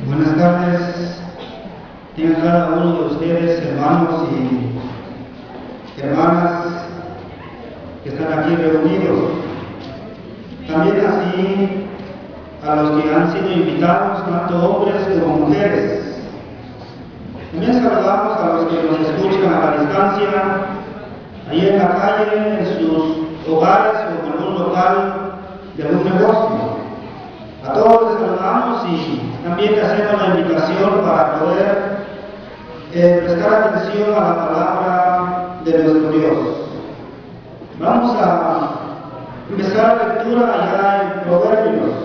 Buenas tardes, tengan cada uno de ustedes, hermanos y hermanas que están aquí reunidos. También así a los que han sido invitados, tanto hombres como mujeres. También saludamos a los que nos escuchan a la distancia, ahí en la calle, en sus hogares o en algún local de algún negocio. A todos les saludamos y también le hacemos la invitación para poder prestar atención a la palabra de nuestro Dios. Vamos a empezar la lectura allá en Proverbios,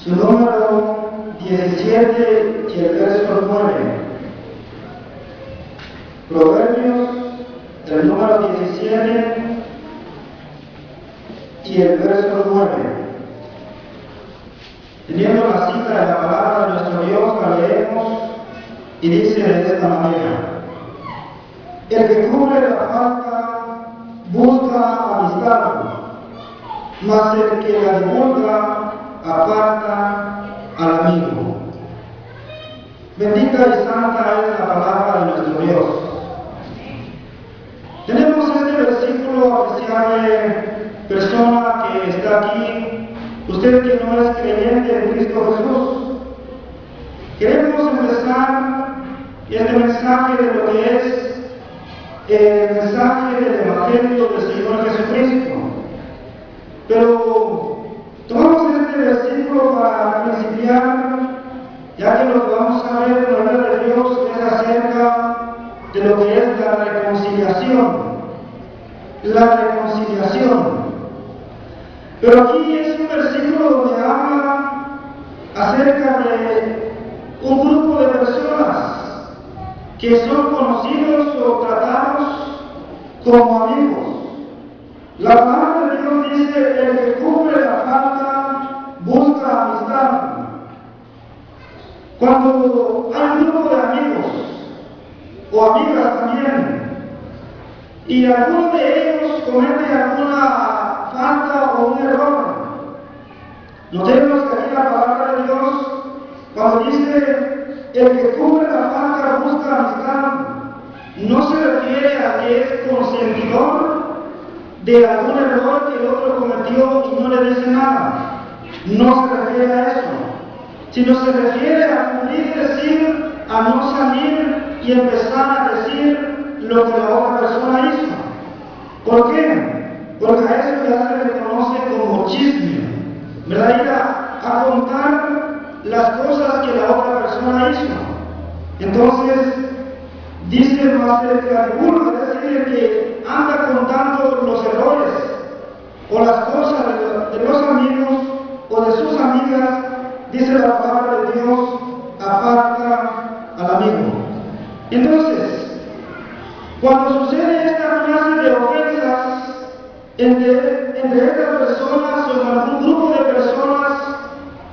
su número 17 y el verso 9. Proverbios, el número 17 y el verso 9. Teniendo la cita de la palabra de nuestro Dios, la leemos y dice de esta manera: el que cubre la falta busca amistad, mas el que la divulga aparta al amigo. Bendita y santa es la palabra de nuestro Dios. Tenemos este versículo, apreciable persona que está aquí, usted que no es creyente en Cristo Jesús. Queremos empezar este mensaje de lo que es el mensaje del Evangelio del Señor Jesucristo. Pero tomamos este versículo para principiar, ya que lo que vamos a ver en la palabra de Dios es acerca de lo que es la reconciliación. La reconciliación. Pero aquí es un versículo donde habla acerca de un grupo de personas que son conocidos o tratados como amigos. La palabra de Dios dice: el que cubre la falta busca amistad. Cuando hay un grupo de amigos o amigas también, y alguno de ellos comete alguna falta o un error, notemos que aquí la palabra de Dios, cuando dice el que cubre la falta busca amistad, no se refiere a que es consentidor de algún error que el otro cometió y no le dice nada. No se refiere a eso, sino se refiere a cumplir, decir, a no salir y empezar a decir lo que la otra persona hizo. ¿Por qué? Porque a eso ya se le conoce como chisme, ¿verdad? Ir a contar las cosas que la otra persona hizo. Entonces, dice más el que divulga, es decir, el que anda contando los errores o las cosas de los amigos o de sus amigas, dice la palabra de Dios, aparta al amigo. Entonces, cuando sucede esta clase de ofensas entre estas personas o en algún grupo de personas,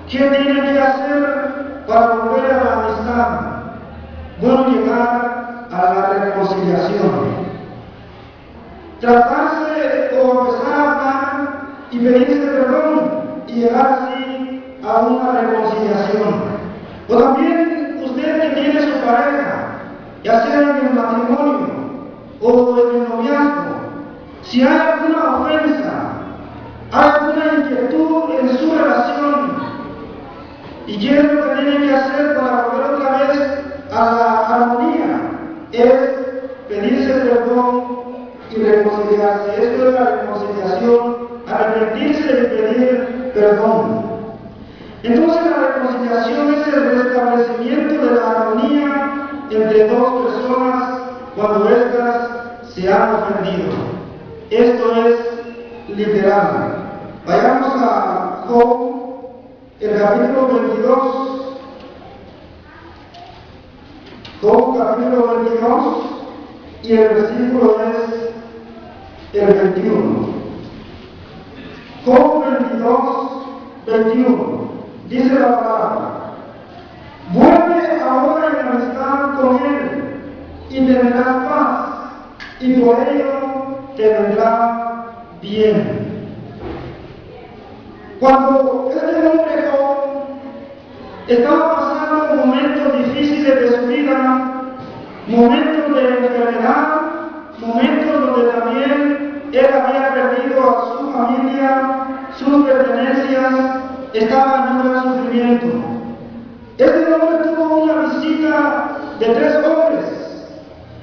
¿qué tienen que hacer para volver a la amistad? Bueno, llegar a la reconciliación. Tratarse o empezar a hablar y pedirse perdón y llegar así a una reconciliación. O también usted que tiene su pareja, ya sea en el matrimonio o en el noviazgo, si hay alguna ofensa, hay alguna inquietud en su relación, y qué es lo que tiene que hacer para volver otra vez a la armonía, es pedirse perdón y reconciliarse. Esto es la reconciliación, arrepentirse y pedir perdón. Entonces la reconciliación es el restablecimiento de la armonía entre dos personas cuando éstas se han ofendido. Esto es literal. Vayamos a Job, el capítulo 22. Job, capítulo 22, y el versículo es el 21. Job 22, 21. Dice la palabra: vuelve ahora y tendrás paz, y por ello te vendrá bien. Cuando este hombre Job estaba pasando momentos difíciles de su vida, momentos de enfermedad, momentos donde también él había perdido a su familia, sus pertenencias, estaba en un gran sufrimiento. Este hombre tuvo una visita de 3 hombres,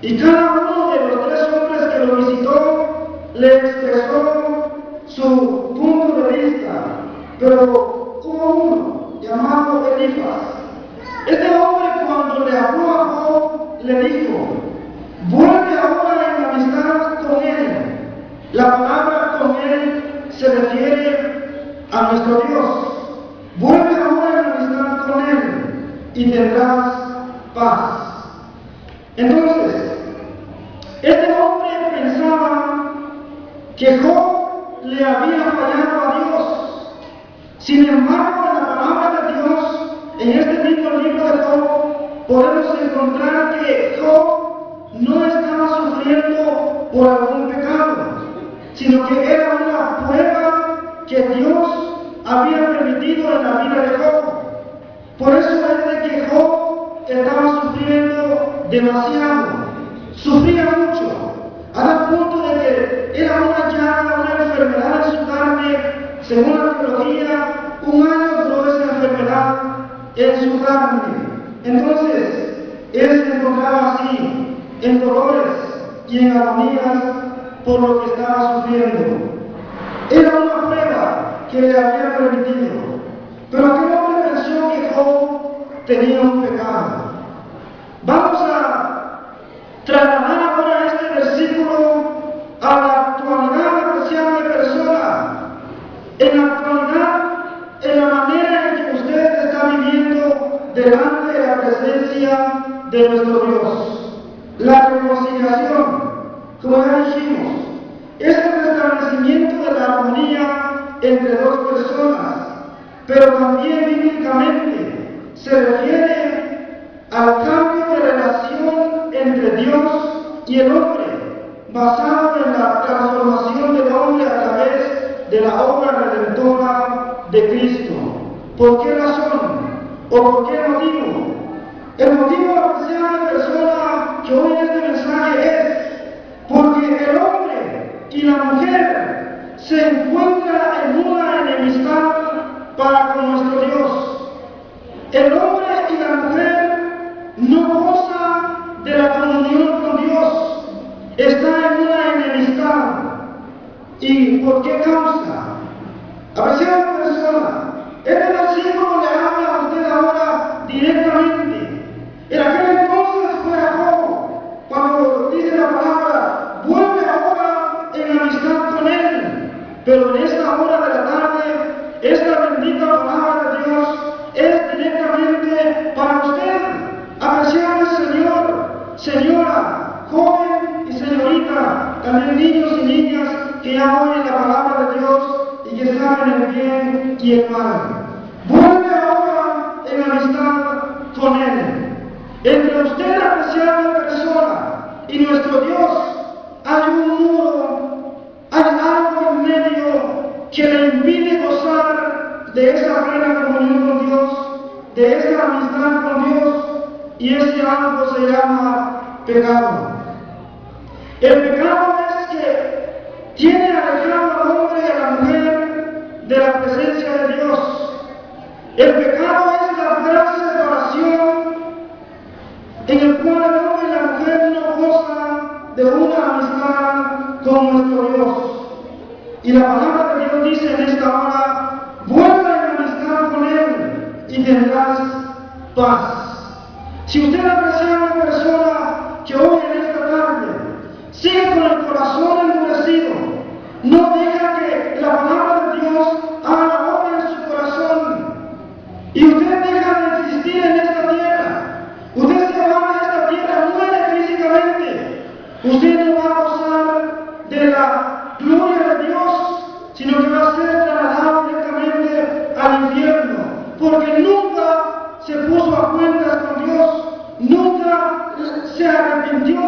y cada uno de los 3 hombres que lo visitó le expresó su punto de vista, pero hubo uno llamado Elifaz. Este hombre, cuando le habló a Job, le dijo: vuelve ahora en amistad con él. La palabra con él se refiere a nuestro Dios. Vuelve ahora en amistad con él y tendrás paz. Entonces, este hombre pensaba que Job le había fallado a Dios. Sin embargo, en la palabra de Dios, en este mismo libro de Job, podemos encontrar que Job no estaba sufriendo por algún pecado, sino que era una prueba que Dios había permitido en la vida de Job. Por eso es de que Job estaba sufriendo demasiado, sufría mucho, a tal punto de que era una llaga, una enfermedad en su carne. Según la teología, 1 año duró esa enfermedad en su carne. Entonces, él se encontraba así, en dolores y en agonías por lo que estaba sufriendo. Era una prueba que le había permitido. Pero aquel hombre pensó que Job tenía un pecado. Vamos a trasladar ahora este versículo a la actualidad apreciable persona. En la actualidad, en la manera en que usted está viviendo delante de la presencia de nuestro Dios. La reconciliación, como ya dijimos, es el restablecimiento de la armonía entre 2 personas, pero también bíblicamente se refiere al cambio de relación entre Dios y el hombre, basado en la transformación del hombre a través de la obra redentora de Cristo. ¿Por qué razón? ¿O por qué motivo? El motivo apreciable persona que hoy este mensaje es porque el hombre y la mujer se encuentran en una enemistad para con nuestro Dios. El hombre y la mujer no gozan de la comunión con Dios, está en una enemistad. ¿Y por qué causa? Apreciable persona, este versículo le habla a usted ahora directamente. En aquel entonces fue a Job, cuando dice la palabra, vuelve ahora en amistad con él. Pero en esta hora de la tarde, esta bendita palabra de Dios es directamente para usted, apreciable señor, señora, joven y señorita, también niños y niñas que ya oyen la palabra de Dios y que saben el bien y el mal. Vuelve ahora en amistad con él. Entre usted, apreciable persona, y nuestro Dios hay un muro, hay algo en medio que le impide gozar de esa plena comunión con Dios, de esa amistad con Dios, y ese algo se llama pecado. El pecado es que tiene alejado al hombre y a la mujer de la presencia de Dios. El pecado es la gran separación en el cual el hombre y la mujer no gozan de una amistad con nuestro Dios. Y la palabra de Dios dice en esta hora, vuelve en amistad con Él y tendrás paz. Si usted aprecia a una persona que hoy en esta tarde sigue con el corazón endurecido, no deja que la palabra de Dios haga la obra en su corazón, y usted deja de existir en esta tierra, usted se va de esta tierra, muere físicamente, usted no va a gozar de la gloria de Dios, sino que va a ser trasladado directamente al infierno, porque nunca se puso a cuentas con Dios, nunca se arrepintió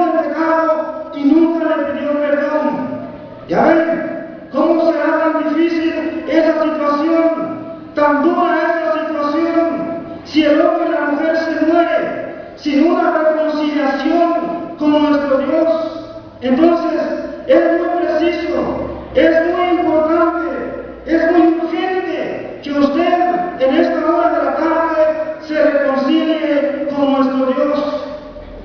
esa situación, tan dura esa situación, si el hombre y la mujer se mueren sin una reconciliación con nuestro Dios, entonces es muy preciso, es muy importante, es muy urgente que usted en esta hora de la tarde se reconcilie con nuestro Dios,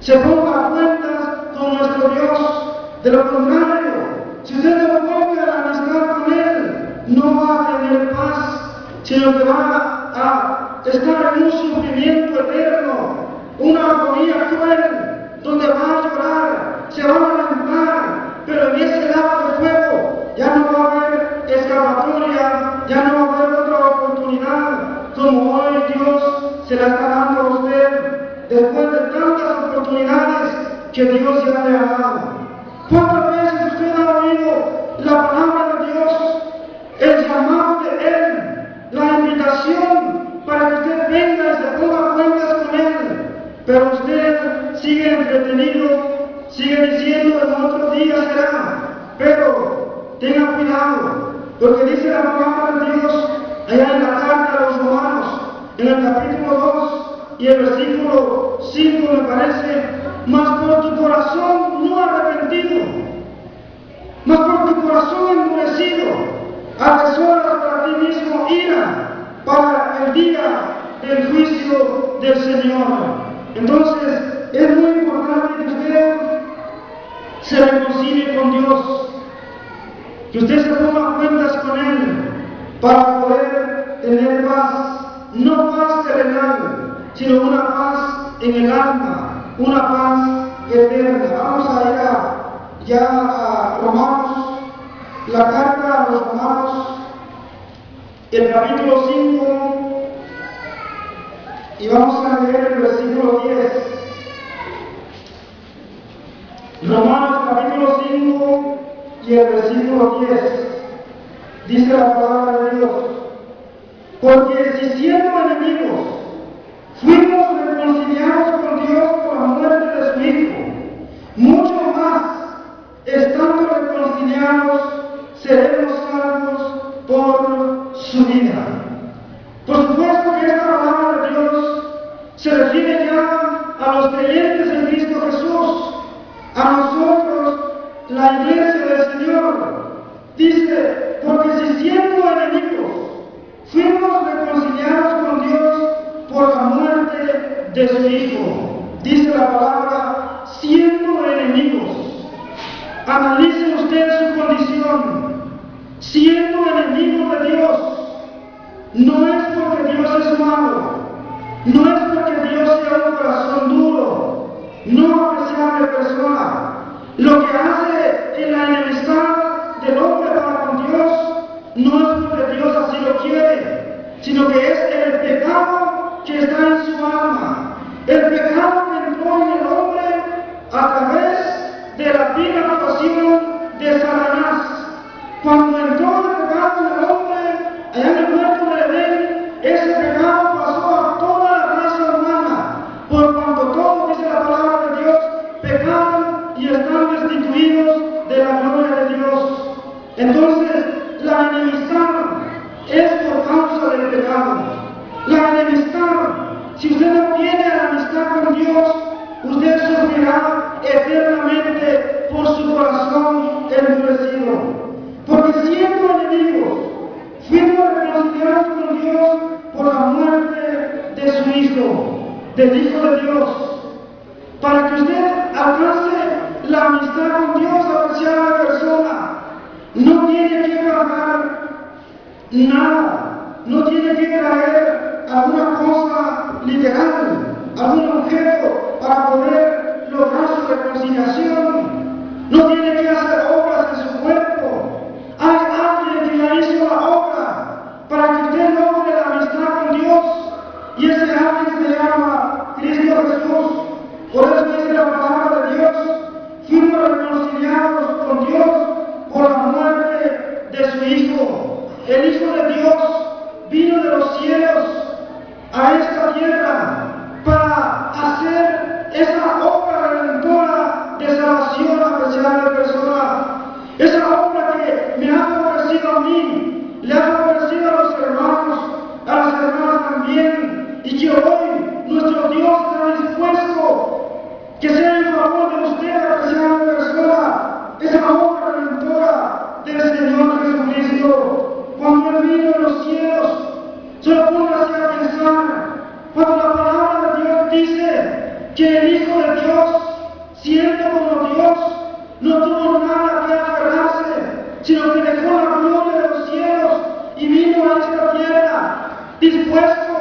se ponga a cuentas con nuestro Dios. De lo contrario, si usted no ponga la amistad con Él, no va a tener paz, sino que va a estar en un sufrimiento eterno, una agonía cruel, donde va a llorar, se va a lamentar, pero en ese lago de fuego ya no va a haber escapatoria, ya no va a haber otra oportunidad, como hoy Dios se la está dando a usted, después de tantas oportunidades que Dios ya le ha dado. ¿Cuántas veces usted ha oído la palabra de Dios, el llamado de Él, la invitación para que usted venga y se ponga cuentas con Él? Pero usted sigue entretenido, sigue diciendo en otro día será. Pero tenga cuidado, porque dice la palabra de Dios allá en la carta a los Romanos, en el capítulo 2 y el versículo 5 me parece: mas por tu corazón no arrepentido, mas por tu corazón endurecido, atesoras para ti mismo ira para el día del juicio del Señor. Entonces, es muy importante que usted se reconcilie con Dios, que usted se ponga cuentas con Él para poder tener paz, no paz terrenal, sino una paz en el alma, una paz eterna. Vamos a ir ya a Romanos, la carta a los Romanos, el capítulo 5, y vamos a leer el versículo 10. Romanos capítulo 5 y el versículo 10. Dice la palabra de Dios: porque si siendo enemigos fuimos reconciliados con Dios por la muerte de su Hijo, mucho más, estando reconciliados, seremos salvos por su vida. Por supuesto que esta palabra de Dios se refiere ya a los creyentes en Cristo Jesús, a nosotros, la iglesia del Señor. Dice: porque si siendo enemigos fuimos reconciliados con Dios por la muerte de su Hijo. Dice la palabra, siendo enemigos. Analice usted su condición. Siendo enemigo de Dios, no es porque Dios es malo, no es porque Dios sea un corazón duro, no apreciable persona. Lo que hace en la enemistad del hombre para con Dios no es porque Dios así lo quiere, sino que es el pecado que está en su alma, el pecado que entró en el hombre a través de la vil actuación de Satanás. Cuando entró el pecado en el hombre, allá en el huerto de Edén, ese pecado pasó a toda la raza humana, por cuanto todos, dice la palabra de Dios, pecaron y están destituidos de la gloria de Dios. Entonces, la enemistad es por causa del pecado. La enemistad, si usted no tiene la amistad con Dios, usted sufrirá eternamente por su corazón endurecido. Porque siendo enemigos, fuimos reconciliados con Dios por la muerte de su Hijo, del Hijo de Dios. Para que usted alcance la amistad con Dios, apreciada persona, no tiene que pagar nada, no tiene que traer alguna cosa literal, algún objeto para poder lograr su reconciliación, no tiene que hacer obras en su cuerpo. Hay alguien que ya hizo la obra para que usted logre la amistad con Dios, y ese alguien se llama Cristo Jesús. Por eso dice la palabra de Dios: fuimos reconciliados con Dios por la muerte de su Hijo. El Hijo de Dios vino de los cielos a esta tierra para hacer esa obra redentora de salvación apreciable persona. Esa obra que me ha favorecido a mí, le ha favorecido y que hoy nuestro Dios está dispuesto que sea en favor de usted, apreciada persona, esa obra redentora del Señor Jesucristo. Cuando Él vino en los cielos, solo póngase a pensar, cuando la palabra de Dios dice que el Hijo de Dios, siendo como Dios, no tuvo nada que aferrarse, sino que dejó la gloria de los cielos y vino a esta tierra dispuesto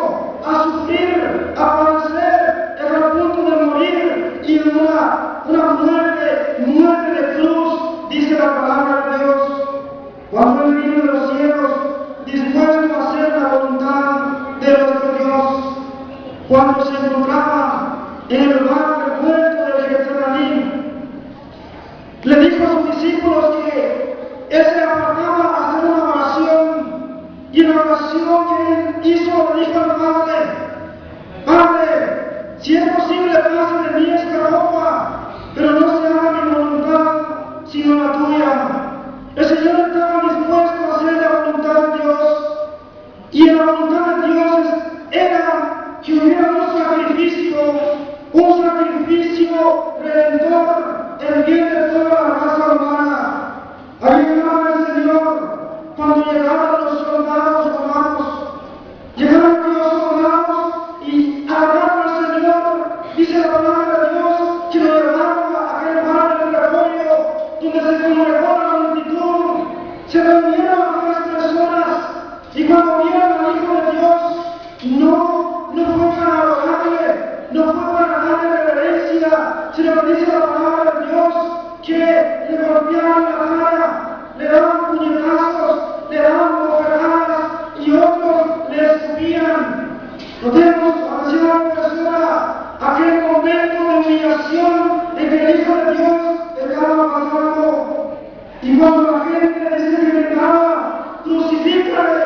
a sufrir, a padecer, hasta el punto de morir y en una muerte de cruz, dice la palabra de Dios. Cuando Él vino de los cielos, dispuesto a hacer la voluntad de nuestro Dios, cuando se encontraba en el lugar del huerto de Getsemaní, le dijo a sus discípulos que Él se apartaba a hacer una oración, y en la oración que Él hizo le dijo al Padre: Padre, si es posible, pase de mí esta copa, pero no se haga mi voluntad, sino la tuya. El Señor estaba dispuesto a hacer la voluntad de Dios, y en la voluntad de Dios era que hubiera un sacrificio redentor, el bien de toda la raza humana. Ahí llegaba el Señor, cuando llegaban los soldados romanos, llegaron los soldados y agarraron al Señor, dice la palabra de Dios, que lo llevaron a aquel lugar del refugio, donde se congregó la multitud, se reunieron aquellas personas, y cuando vieron al Hijo de Dios, no fue para adorarle, no fue para darle reverencia, sino que dice la palabra de Dios que le golpeaban la cara, le daban puñetazos, le daban bofetadas y otros le escupían. Notemos, apreciada persona, aquel momento de humillación en que el Hijo de Dios estaba pasando. Y cuando la gente dice que gritaba: crucifícale,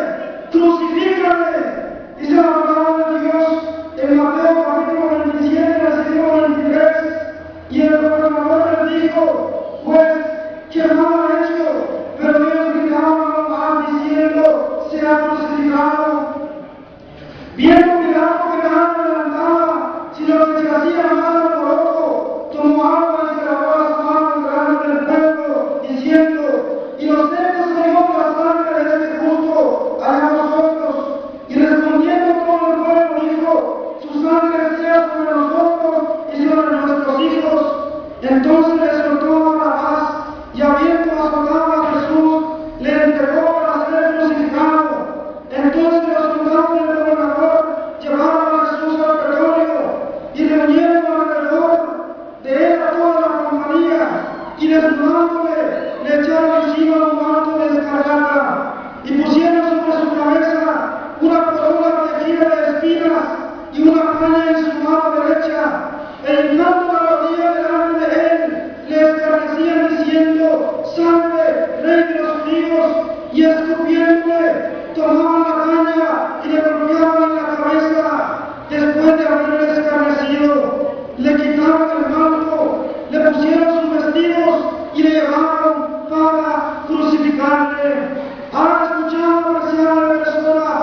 crucifícale, dice la palabra de Dios en Mateo capítulo 27, versículo 23, y el gobernador le dijo: pues, ¿qué mal ha hecho? Pero ellos gritaban más diciendo: sea crucificado. Viendo Pilato que nada adelantaba, sino que se hacía más alboroto, tomó agua y se lavó las manos delante del pueblo, diciendo: inocente soy yo de la sangre de este justo, allá vosotros. Y respondiendo todo el pueblo dijo: su sangre sea sobre nosotros y sobre nuestros hijos. Entonces le soltó a Barrabás, y habiendo azotado a Jesús, le entregó para ser crucificado. Entonces los soldados del gobernador llevaron a Jesús al pretorio y reunieron alrededor de él a toda la compañía, y desnudándole le echaron encima un manto de escarlata y pusieron sobre su cabeza una corona tejida de espinas y una caña en su mano derecha, e hincando la rodilla delante de él, le escarnecían diciendo: salve, rey de los judíos, y escupiéndole tomaban la caña y le golpeaban en la cabeza. Después de haberle escarnecido, le quitaron el manto, le pusieron sus vestidos y le llevaron para crucificarle. ¿Han escuchado, apreciada persona,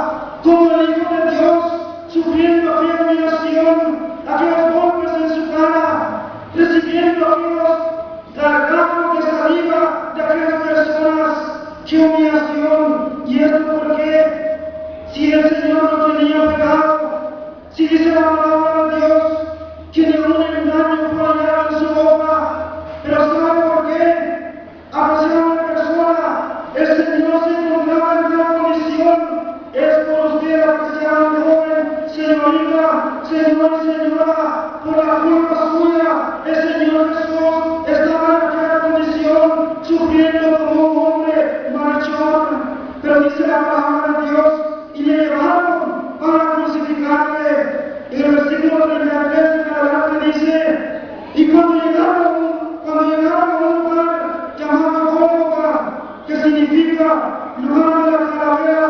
cómo el Hijo de Dios, sufriendo aquella humillación, aquellos golpes en su cara, recibiendo aquellos gargajos de saliva de aquellas personas? ¡Qué humillación! ¿Y esto por qué? Si el Señor no tenía pecado, si dice la palabra de Dios que ningún engaño fue hallado en su boca, pero ¿sabe por qué? Apreciada persona, el Señor se encontraba en tal condición. Es por usted, apreciada joven, señorita, señor y señora, por la culpa suya, el Señor Jesús estaba en aquella condición, sufriendo como un hombre marchón. Pero dice la palabra de Dios, y le llevaron para crucificarle. En el versículo 33 en adelante dice: y cuando llegaron a un lugar llamado Gólgota, que significa lugar de la calavera,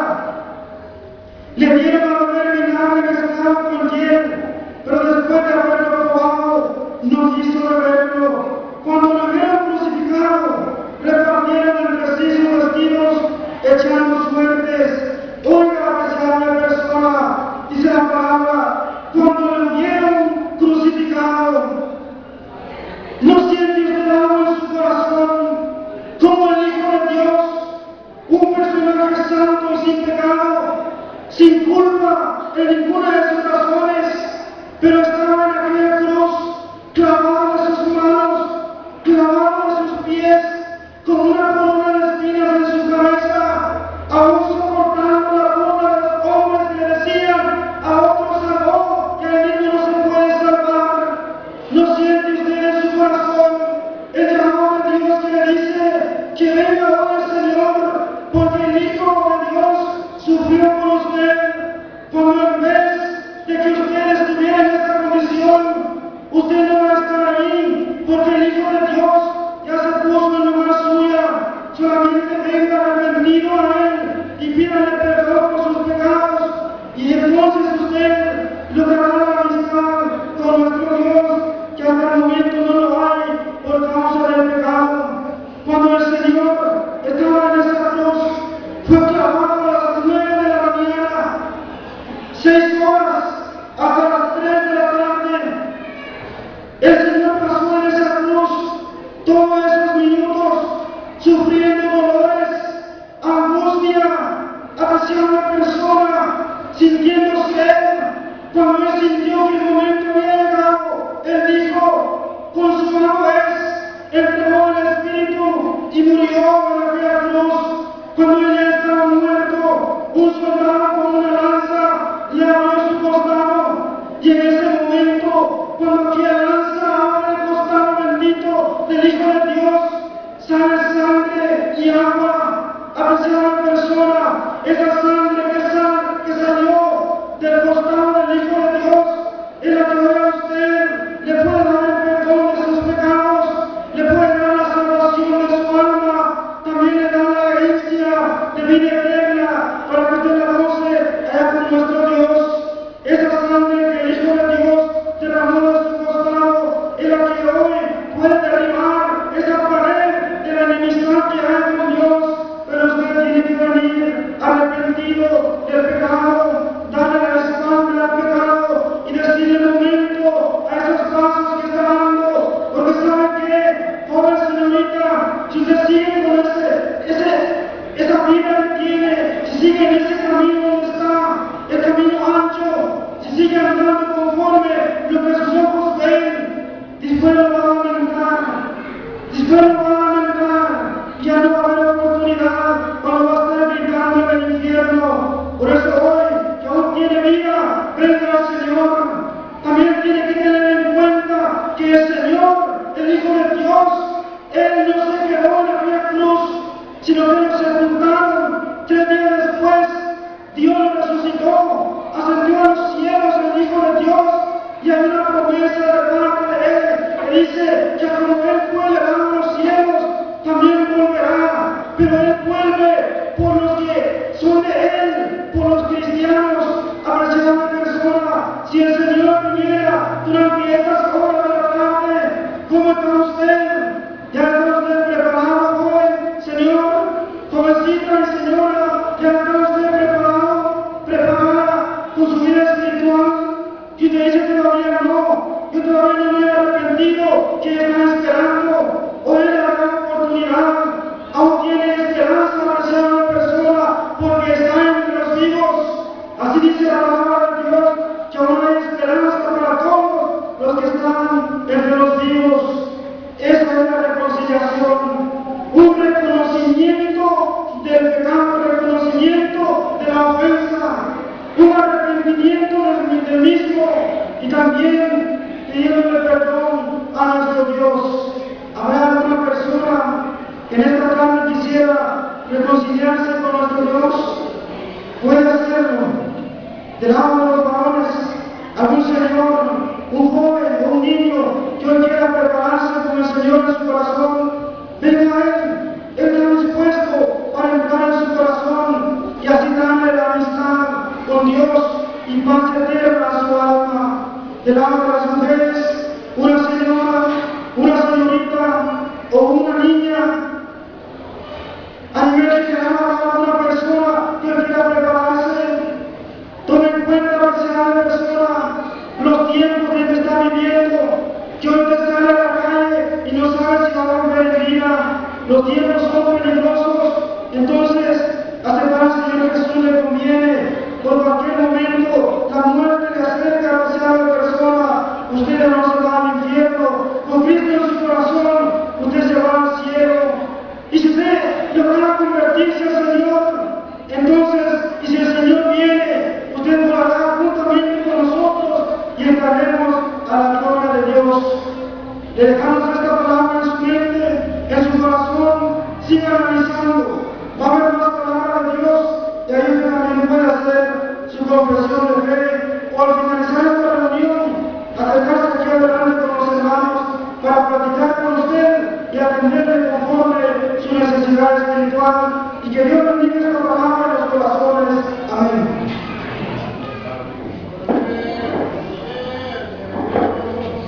le dieron a beber vinagre mezclado con hiel, pero después usted no va a estar ahí, porque el Hijo de Dios ya se puso en lugar suya. Solamente venga arrepentido a Él y pídale perdón por sus pecados, y entonces usted logrará la amistad con nuestro Dios, que hasta el momento no lo hay por causa del pecado. Cuando el Señor estaba en esa cruz, fue clavado a las 9 de la mañana, 6 horas, hasta las 3 de la tarde. El Señor pasó en esa cruz todos esos minutos, sufriendo dolores, angustia, hacia una persona, sintiendo sed. Cuando Él sintió que el momento había llegado, Él dijo, consumado es, entregó el Espíritu y murió en aquella cruz. Cuando Él ya estaba muerto, un soldado con una lanza le abrió su costado, y en ese momento, cuando aquella lanza abre el costado bendito del Hijo de Dios, sale sangre y agua hacia la persona. Esa sangre que salió del costado del Hijo de Dios es la que ahora a usted le puede dar el perdón de sus pecados, le puede dar la salvación de su alma, también le da la herencia de vida eterna para que usted la goce allá con nuestro Dios. Esa sangre que el Hijo de Dios derramó de su costado es la que hoy puede derribar esa pared de la enemistad que hay con Dios. Pero usted tiene que venir arrepentido del pecado, darle la espalda al pecado y decirle el momento a esos pasos que está dando. Porque sabe que, joven señorita, si usted sigue con esa vida que tiene, si sigue en ese camino donde está, el camino ancho, si sigue andando conforme lo que sus ojos ven, después lo va a lamentar, ya no va a haber oportunidad, cuando va a estar gritando en el infierno. Por eso hoy, que aún tiene vida, venga al Señor. También tiene que tener en cuenta que el Señor, el Hijo de Dios, Él no se quedó en aquella cruz, sino que lo sepultaron. 3 días después, Dios lo resucitó, ascendió a los cielos el Hijo de Dios, y hay una promesa de parte de Él que dice que como Él fue elevado a los cielos, también volverá, pero Él vuelve por los que son de Él, por los cristianos. Apreciada persona, si el Señor viniera durante estas horas de la tarde, ¿cómo está usted? ¿Ya está usted preparado, joven, señor? Jovencita y señora, ¿ya está usted preparada con su vida espiritual? Y te dice todavía no, yo todavía no me he arrepentido, que está esperando. Hoy es la gran oportunidad, aún tiene esperanza para ser una persona, porque está entre los vivos. Así dice la palabra de Dios, que aún hay esperanza para todos los que están entre los vivos. Esa es la reconciliación, un reconocimiento del pecado, un reconocimiento de la ofensa, un arrepentimiento del mismo, y también pidiéndole perdón a nuestro Dios. ¿Habrá alguna persona que en esta tarde quisiera reconciliarse con nuestro Dios? Puede hacerlo. Del lado de los varones, algún señor, un joven o un niño que hoy quiera prepararse con el Señor en su corazón, venga a Él. Él está dispuesto para entrar en su corazón y así darle la amistad con Dios y paz eterna a su alma. Del lado de las mujeres, una señora, una señorita o una niña, a nivel general, a una persona que quiera prepararse, tome en cuenta, apreciada persona, los tiempos que te está viviendo, que hoy te sale a la calle y no sabes si va a volver el día. Los tiempos son peligrosos, entonces aceptar al Señor Jesús le conviene. Por cualquier momento la muerte le acerca, apreciada persona, usted no se va al infierno. Con Cristo en su corazón, usted se va al cielo. Y si usted logra convertirse al Señor, entonces, y si el Señor viene, usted volará juntamente con nosotros y entraremos a la gloria de Dios. Le dejamos esta palabra en su mente, en su corazón, siga analizando. Va a haber más palabra de Dios y ahí usted también puede hacer su confesión de fe o al finalizar esta reunión, acercarse aquí adelante con nosotros. para platicar con usted y atenderle conforme su necesidad espiritual